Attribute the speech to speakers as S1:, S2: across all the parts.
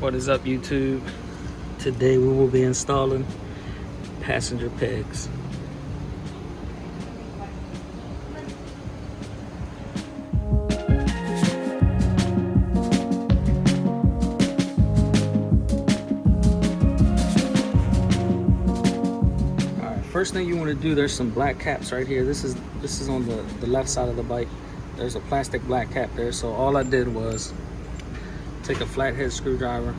S1: What is up, YouTube? Today we will be installing passenger pegs. Alright, first thing you want to do, there's some black caps right here. This is on the left side of the bike. There's a plastic black cap there. So all I did was take a flathead screwdriver,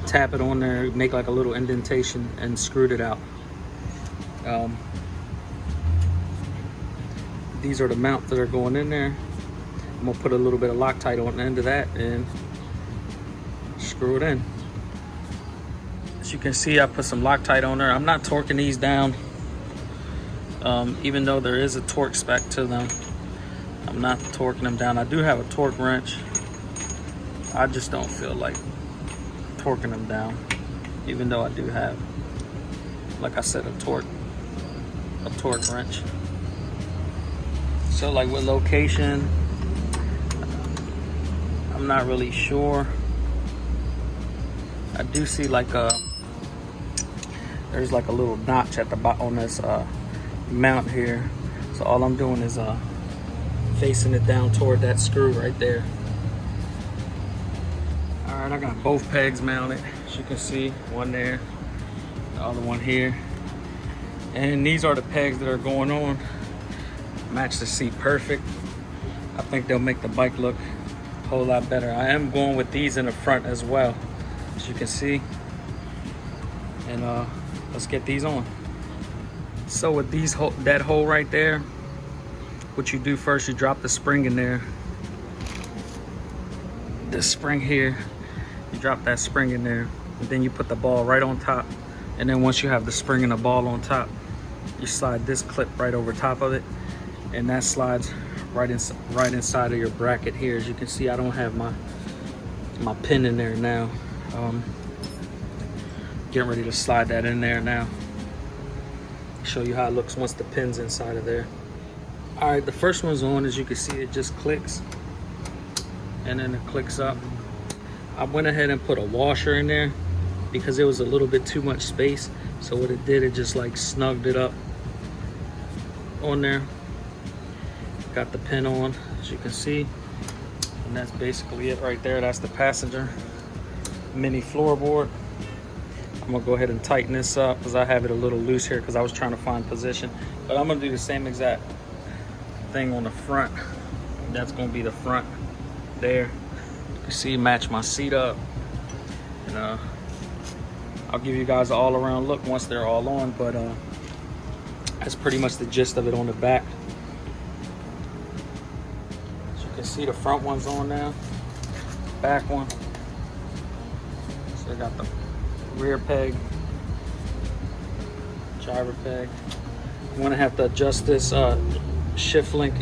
S1: tap it on there, make like a little indentation, and screwed it out. These are the mounts that are going in there. I'm gonna put a little bit of Loctite on the end of that and screw it in. As you can see, I put some Loctite on there. I'm not torquing these down, even though there is a torque spec to them. I'm not torquing them down. I do have a torque wrench. I just don't feel like torquing them down, even though I do have, like I said, a torque wrench. So like with location, I'm not really sure. I do see like there's like a little notch at the bottom on this mount here. So all I'm doing is facing it down toward that screw right there. Alright, I got both pegs mounted. As you can see, one there, the other one here. And these are the pegs that are going on. Match the seat perfect. I think they'll make the bike look a whole lot better. I am going with these in the front as well, as you can see. And let's get these on. So with these, that hole right there, what you do first, you drop the spring in there. This spring here, you drop that spring in there, and then you put the ball right on top. And then once you have the spring and the ball on top, you slide this clip right over top of it, and that slides right inside of your bracket here. As you can see, I don't have my pin in there now. Getting ready to slide that in there now. Show you how it looks once the pin's inside of there. All right, the first one's on. As you can see, it just clicks, and then it clicks up. I went ahead and put a washer in there because it was a little bit too much space. So what it did, it just like snugged it up on there. Got the pin on, as you can see. And that's basically it right there. That's the passenger mini floorboard. I'm gonna go ahead and tighten this up because I have it a little loose here because I was trying to find position. But I'm gonna do the same exact thing on the front. That's gonna be the front there. You see, match my seat up, and I'll give you guys an all-around look once they're all on, but that's pretty much the gist of it on the back. As you can see, the front one's on now, back one. So I got the rear peg, driver peg. I'm gonna have to adjust this shift link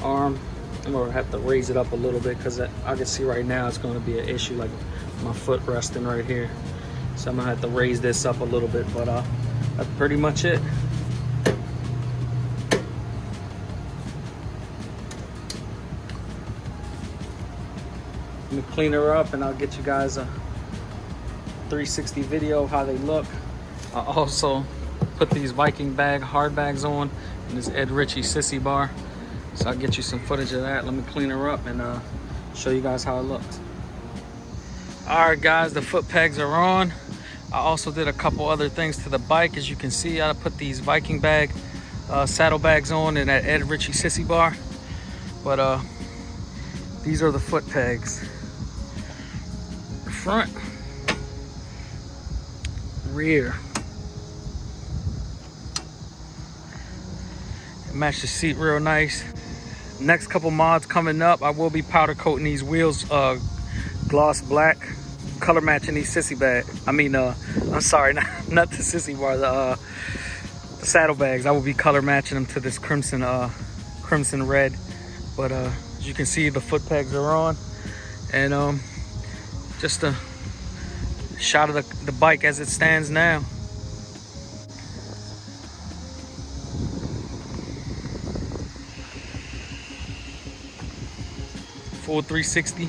S1: arm. I'm gonna have to raise it up a little bit because I can see right now it's gonna be an issue, like my foot resting right here. So I'm gonna have to raise this up a little bit, but that's pretty much it. Let me clean her up and I'll get you guys a 360 video of how they look. I also put these Viking hard bags on, and this Ed Ritchie sissy bar. So I'll get you some footage of that. Let me clean her up and show you guys how it looks. All right, guys, the foot pegs are on. I also did a couple other things to the bike. As you can see, I put these Viking saddle bags on and that Ed Ritchie sissy bar. But these are the foot pegs. Front, rear. Match the seat real nice. Next couple mods coming up, I will be powder coating these wheels gloss black, color matching these sissy bags. I'm sorry, not the sissy bar, the saddle bags. I will be color matching them to this crimson red. But as you can see, the foot pegs are on, and just a shot of the bike as it stands now. Full 360.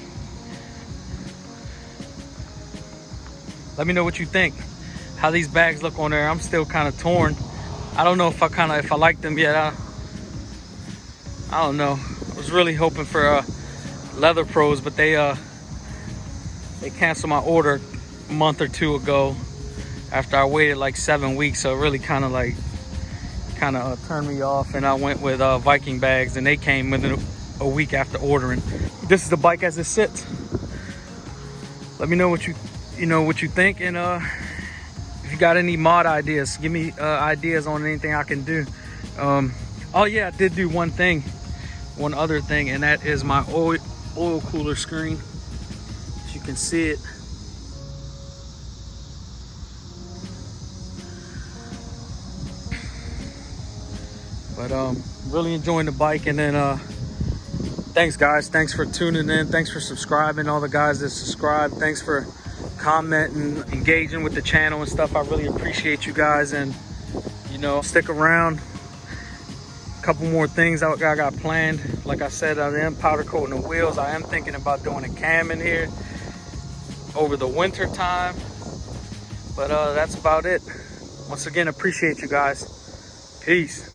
S1: Let me know what you think, how these bags look on there. I'm still kind of torn. I don't know if I like them yet. I don't know. I was really hoping for Leather Pros, but they canceled my order a month or two ago after I waited like 7 weeks. So it really kind of turned me off, and I went with Viking bags, and they came within a week after ordering. This is the bike as it sits. Let me know what you think, and if you got any mod ideas, give me ideas on anything I can do. Oh yeah, I did do one other thing, and that is my oil cooler screen. If you can see it. But really enjoying the bike. And then thanks guys, thanks for tuning in, thanks for subscribing, all the guys that subscribe, thanks for commenting, engaging with the channel and stuff. I really appreciate you guys, and stick around. A couple more things I got planned. Like I said, I am powder coating the wheels. I am thinking about doing a cam in here over the winter time, but that's about it. Once again, appreciate you guys. Peace.